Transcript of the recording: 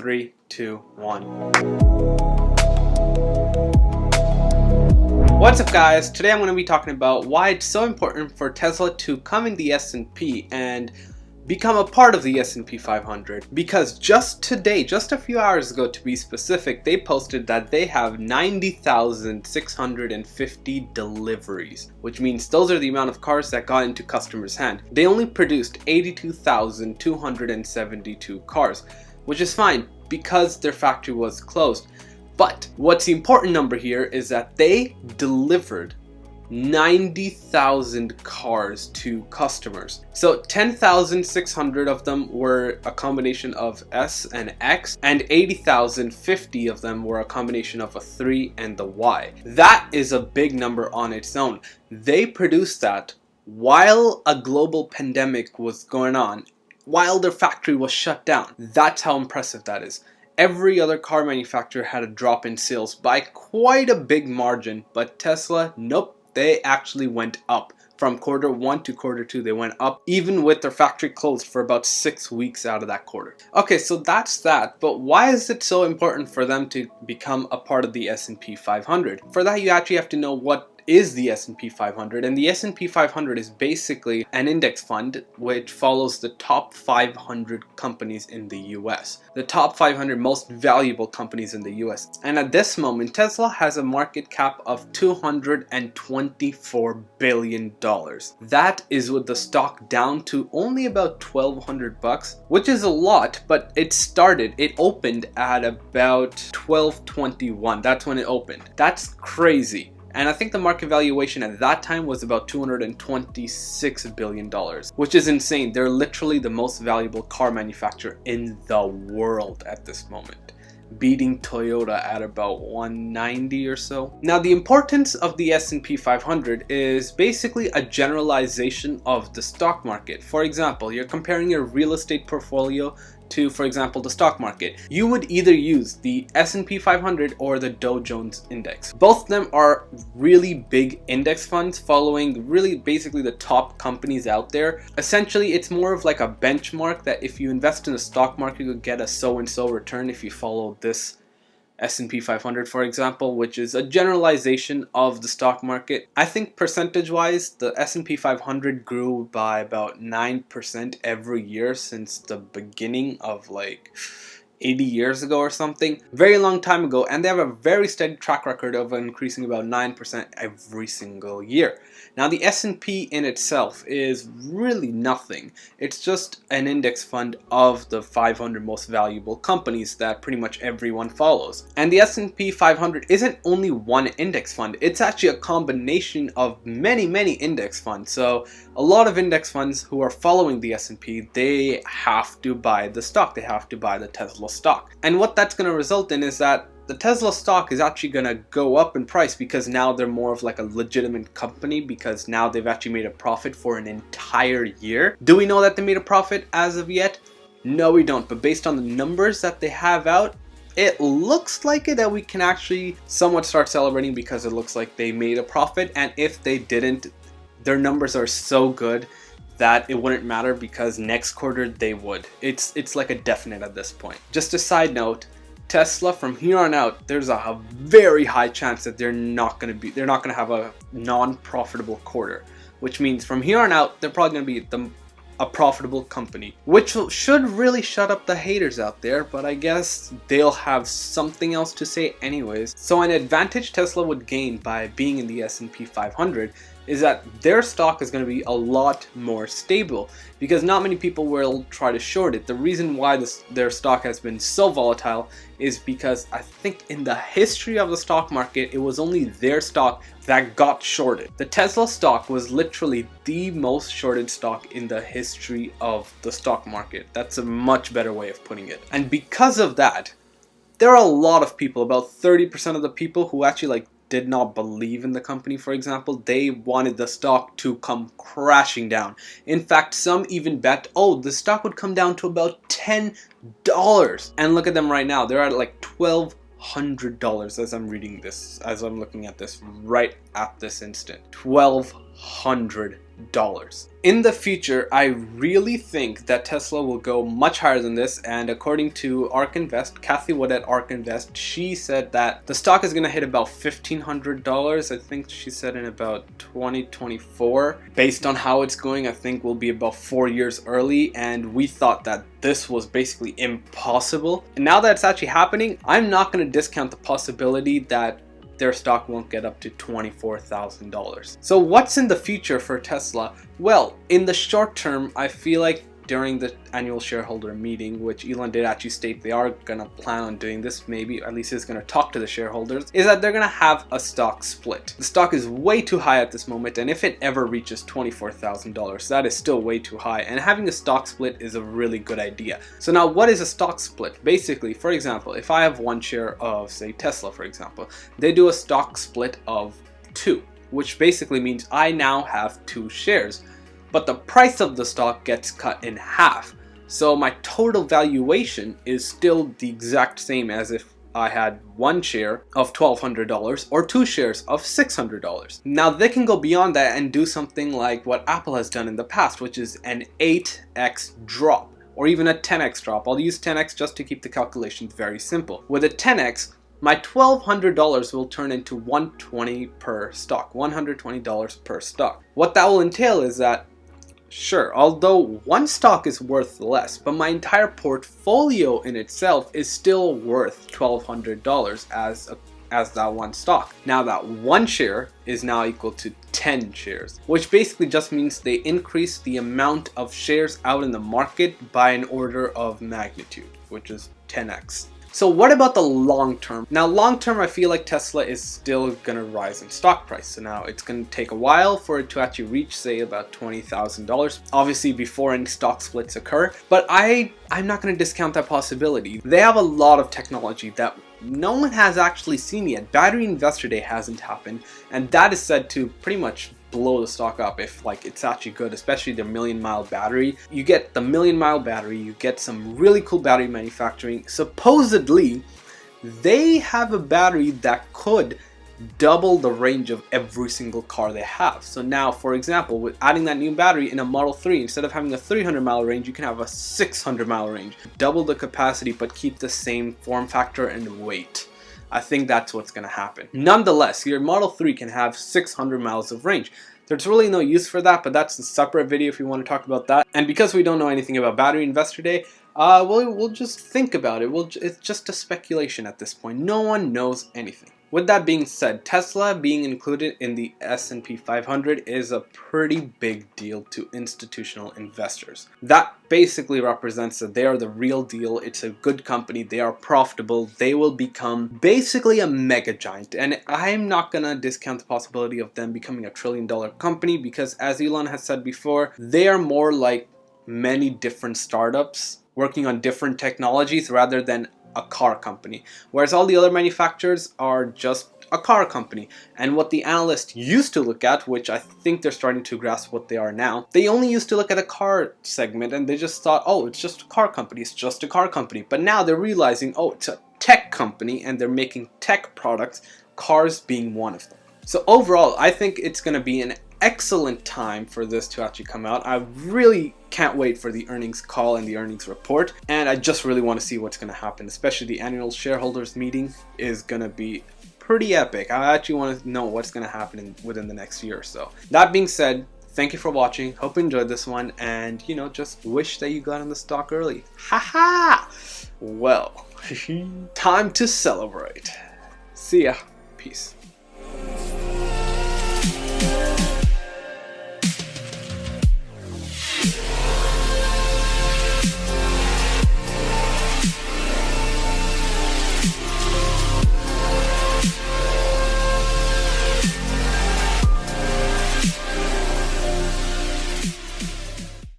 3, 2, 1. What's up guys? Today I'm going to be talking about why it's so important for Tesla to come in the S&P and become a part of the S&P 500, because just today, just a few hours ago to be specific, they posted that they have 90,650 deliveries, which means those are the amount of cars that got into customers' hand. They only produced 82,272 cars, which is fine because their factory was closed. But what's the important number here is that they delivered 90,000 cars to customers. So 10,600 of them were a combination of S and X, and 80,050 of them were a combination of a 3 and the Y. That is a big number on its own. They produced that while a global pandemic was going on, while their factory was shut down. That's how impressive that is. Every other car manufacturer had a drop in sales by quite a big margin, but Tesla, nope. They actually went up. From quarter 1 to quarter 2, they went up, even with their factory closed for about 6 weeks out of that quarter. Okay, so that's that, but why is it so important for them to become a part of the S&P 500? For that, you actually have to know what is the S&P 500, and the S&P 500 is basically an index fund which follows the top 500 companies in the US, the top 500 most valuable companies in the US. And at this moment, Tesla has a market cap of $224 billion. That is with the stock down to only about $1,200, which is a lot, but it opened at about $1,221. That's when it opened. That's crazy. And I think the market valuation at that time was about $226 billion, which is insane. They're literally the most valuable car manufacturer in the world at this moment, beating Toyota at about 190 or so. Now, the importance of the S&P 500 is basically a generalization of the stock market. For example, you're comparing your real estate portfolio to, for example, the stock market. You would either use the S&P 500 or the Dow Jones Index. Both of them are really big index funds following really basically the top companies out there. Essentially, it's more of like a benchmark that if you invest in the stock market, you'll get a so-and-so return if you follow this S&P 500, for example, which is a generalization of the stock market. I think percentage-wise, the S&P 500 grew by about 9% every year since the beginning of like 80 years ago or something. Very long time ago, and they have a very steady track record of increasing about 9% every single year. Now, the S&P in itself is really nothing. It's just an index fund of the 500 most valuable companies that pretty much everyone follows. And the S&P 500 isn't only one index fund. It's actually a combination of many index funds. So a lot of index funds who are following the S&P, they have to buy the stock. They have to buy the Tesla stock. And what that's going to result in is that the Tesla stock is actually going to go up in price because now they're more of like a legitimate company, because now they've actually made a profit for an entire year. Do we know that they made a profit as of yet? No, we don't. But based on the numbers that they have out, it looks like it that we can actually somewhat start celebrating, because it looks like they made a profit. And if they didn't, their numbers are so good that it wouldn't matter, because next quarter they would. It's like a definite at this point. Just a side note, Tesla, from here on out, there's a very high chance that they're not going to have a non-profitable quarter, which means from here on out they're probably going to be a profitable company, which should really shut up the haters out there, but I guess they'll have something else to say anyways. So an advantage Tesla would gain by being in the S&P 500 is that their stock is going to be a lot more stable, because not many people will try to short it. The reason why their stock has been so volatile is because I think in the history of the stock market, it was only their stock that got shorted. The Tesla stock was literally the most shorted stock in the history of the stock market. That's a much better way of putting it. And because of that, there are a lot of people, about 30% of the people, who actually did not believe in the company. For example, they wanted the stock to come crashing down. In fact, some even bet, oh, the stock would come down to about $10. And look at them right now. They're at like $1,200 as I'm looking at this right at this instant. $1,200. In the future, I really think that Tesla will go much higher than this, and according to ARK Invest, Kathy Wood at ARK Invest, she said that the stock is going to hit about $1,500. I think she said in about 2024. Based on how it's going, I think we'll be about 4 years early, and we thought that this was basically impossible. And now that it's actually happening, I'm not going to discount the possibility that their stock won't get up to $24,000. So what's in the future for Tesla? Well, in the short term, I feel like during the annual shareholder meeting, which Elon did actually state they are gonna plan on doing this, maybe at least he's gonna talk to the shareholders, is that they're gonna have a stock split. The stock is way too high at this moment, and if it ever reaches $24,000, that is still way too high, and having a stock split is a really good idea. So now, what is a stock split? Basically, for example, if I have one share of, say, Tesla, for example, they do a stock split of 2, which basically means I now have 2 shares. But the price of the stock gets cut in half. So my total valuation is still the exact same as if I had 1 share of $1,200 or 2 shares of $600. Now they can go beyond that and do something like what Apple has done in the past, which is an 8x drop or even a 10x drop. I'll use 10x just to keep the calculations very simple. With a 10x, my $1,200 will turn into $120 per stock, $120 per stock. What that will entail is that, sure, although one stock is worth less, but my entire portfolio in itself is still worth $1,200 as that one stock. Now that 1 share is now equal to 10 shares, which basically just means they increase the amount of shares out in the market by an order of magnitude, which is 10x. So what about the long term? Now long term, I feel like Tesla is still gonna rise in stock price. So now it's gonna take a while for it to actually reach, say, about $20,000. Obviously before any stock splits occur, but I'm not gonna discount that possibility. They have a lot of technology that no one has actually seen yet. Battery Investor Day hasn't happened, and that is said to pretty much blow the stock up if it's actually good, especially the million-mile battery. You get the million-mile battery, you get some really cool battery manufacturing. Supposedly, they have a battery that could double the range of every single car they have. So now, for example, with adding that new battery in a Model 3, instead of having a 300-mile range, you can have a 600-mile range. Double the capacity, but keep the same form factor and weight. I think that's what's going to happen. Nonetheless, your Model 3 can have 600 miles of range. There's really no use for that, but that's a separate video if you want to talk about that. And because we don't know anything about Battery Investor Day, we'll just think about it. It's just a speculation at this point. No one knows anything. With that being said, Tesla being included in the S&P 500 is a pretty big deal to institutional investors. That basically represents that they are the real deal. It's a good company. They are profitable. They will become basically a mega giant. And I'm not going to discount the possibility of them becoming a $1 trillion company because, as Elon has said before, they are more like many different startups working on different technologies rather than a car company, whereas all the other manufacturers are just a car company. And what the analysts used to look at, which I think they're starting to grasp what they are now, they only used to look at a car segment and they just thought, oh, it's just a car company, it's just a car company. But now they're realizing, oh, it's a tech company and they're making tech products, cars being one of them. So overall, I think it's going to be an excellent time for this to actually come out. I really can't wait for the earnings call and the earnings report, and I just really want to see what's going to happen, especially the annual shareholders meeting is going to be pretty epic. I actually want to know what's going to happen within the next year or so. That being said, thank you for watching. Hope you enjoyed this one, and just wish that you got on the stock early. Haha! Well, time to celebrate. See ya. Peace.